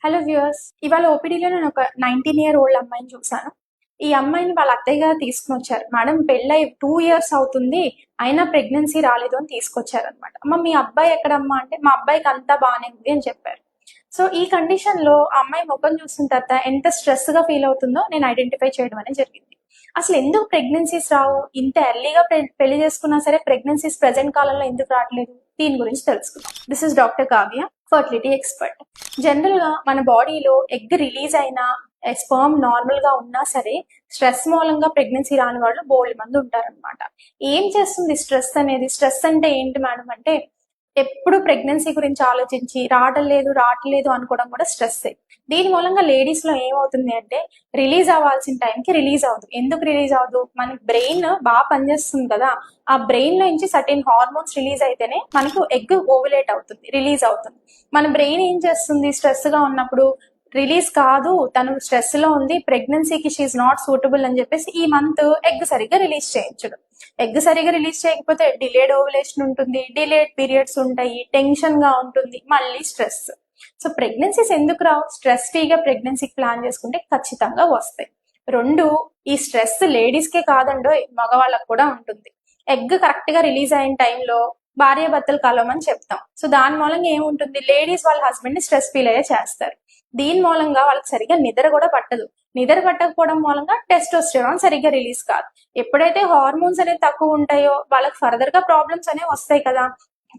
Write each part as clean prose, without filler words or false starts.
Hello viewers, ఇవాళ ఓపీడీలో నేను ఒక 19-year-old అమ్మాయిని చూసాను. ఈ అమ్మాయిని వాళ్ళ అత్తయ్య గారు తీసుకుని వచ్చారు. మేడం పెళ్ళై 2 years అవుతుంది, అయినా ప్రెగ్నెన్సీ రాలేదు అని తీసుకొచ్చారనమాట. అమ్మ మీ అబ్బాయి ఎక్కడమ్మా అంటే, మా అబ్బాయికి అంతా బాగానే ఉంది అని చెప్పారు. సో ఈ కండిషన్ లో ఆ అమ్మాయి ముఖం చూసిన తర్వాత ఎంత స్ట్రెస్ గా ఫీల్ అవుతుందో నేను ఐడెంటిఫై చేయడం అనేది జరిగింది. అసలు ఎందుకు ప్రెగ్నెన్సీస్ రావు, ఇంత ఎర్లీగా పెళ్లి చేసుకున్నా సరే ప్రెగ్నెన్సీస్ ప్రెసెంట్ కాలంలో ఎందుకు రావట్లేదు, దీని గురించి తెలుసుకుందాం. This is doctor Kavya, fertility expert. General గా మన బాడీలో ఎగ్ రిలీజ్ అయినా స్పర్మ్ నార్మల్ గా ఉన్నా సరే స్ట్రెస్ మూలంగా ప్రెగ్నెన్సీ రాని వాళ్ళు బోల్డ్ మంది ఉంటారనమాట. ఏం చేస్తుంది స్ట్రెస్ అనేది? స్ట్రెస్ అంటే ఏంటి మేడం అంటే, ఎప్పుడు ప్రెగ్నెన్సీ గురించి ఆలోచించి రావట్లేదు అనుకోవడం కూడా స్ట్రెస్. దీని మూలంగా లేడీస్ లో ఏమవుతుంది అంటే, రిలీజ్ అవ్వాల్సిన టైంకి రిలీజ్ అవ్వదు. ఎందుకు రిలీజ్ అవ్వదు? మన బ్రెయిన్ బాగా పనిచేస్తుంది కదా, ఆ బ్రెయిన్ లో నుంచి సర్టెన్ హార్మోన్స్ రిలీజ్ అయితేనే మనకు ఎగ్ ఓవులేట్ అవుతుంది, రిలీజ్ అవుతుంది. మన బ్రెయిన్ ఏం చేస్తుంది, స్ట్రెస్ గా ఉన్నప్పుడు రిలీజ్ కాదు, తను స్ట్రెస్ లో ఉంది, ప్రెగ్నెన్సీకి షీఈ్ నాట్ సూటబుల్ అని చెప్పేసి ఈ మంత్ ఎగ్ సరిగ్గా రిలీజ్ చేయించడు. ఎగ్ సరిగా రిలీజ్ చేయకపోతే డిలేడ్ ఓవులేషన్ ఉంటుంది, డిలేడ్ పీరియడ్స్ ఉంటాయి, టెన్షన్ గా ఉంటుంది, మళ్ళీ స్ట్రెస్. సో ప్రెగ్నెన్సీస్ ఎందుకు రావు? స్ట్రెస్ ఫ్రీగా ప్రెగ్నెన్సీకి ప్లాన్ చేసుకుంటే ఖచ్చితంగా వస్తాయి. రెండు, ఈ స్ట్రెస్ లేడీస్ కే కాదండో, మగవాళ్ళకు కూడా ఉంటుంది. ఎగ్ కరెక్ట్ గా రిలీజ్ అయిన టైంలో భార్య భర్తలు కలవమని చెప్తాం. సో దాని మూలంగా ఏముంటుంది, లేడీస్ వాళ్ళ హస్బెండ్ ని స్ట్రెస్ ఫీల్ అయ్యే చేస్తారు. దీని మూలంగా వాళ్ళకి సరిగ్గా నిద్ర కూడా పట్టదు. నిద్ర పట్టకపోవడం మూలంగా టెస్టోస్టెరాన్ సరిగ్గా రిలీజ్ కాదు. ఎప్పుడైతే హార్మోన్స్ అనేవి తక్కువ ఉంటాయో వాళ్ళకి ఫర్దర్ గా ప్రాబ్లమ్స్ అనేవి వస్తాయి కదా.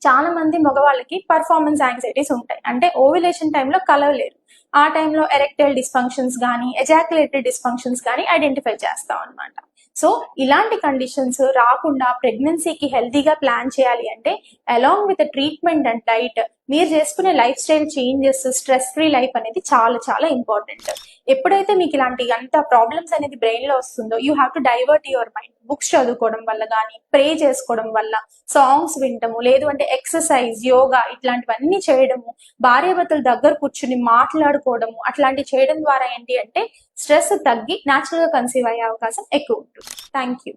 చాలా మంది మగవాళ్ళకి పర్ఫార్మెన్స్ యాంగ్జైటీస్ ఉంటాయి, అంటే ఓవ్యులేషన్ టైంలో కలవలేరు. ఆ టైంలో ఎరెక్టైల్ డిస్ఫంక్షన్స్ కానీ ఎజాక్యులేటరీ డిస్ఫంక్షన్స్ కానీ ఐడెంటిఫై చేస్తాం అనమాట. సో ఇలాంటి కండిషన్స్ రాకుండా ప్రెగ్నెన్సీకి హెల్తీగా ప్లాన్ చేయాలి అంటే, along with treatment and diet, మీరు చేసుకునే life style changes, stress free life అనేది చాలా చాలా ఇంపార్టెంట్. ఎప్పుడైతే మీకు ఇలాంటి అంత ప్రాబ్లమ్స్ అనేది బ్రెయిన్ లో వస్తుందో, you have to divert your mind. Books చదువుకోవడం వల్ల కానీ, ప్రే చేసుకోవడం వల్ల, సాంగ్స్ వినటము, లేదు అంటే ఎక్సర్సైజ్, యోగా ఇట్లాంటివన్నీ చేయడము, భార్యాభర్తల దగ్గర కూర్చుని మాట్లాడుకోవడము, అట్లాంటివి చేయడం ద్వారా ఏంటి అంటే స్ట్రెస్ తగ్గి న్యాచురల్ గా కన్సీవ్ అయ్యే అవకాశం ఎక్కువ ఉంటుంది. Thank you.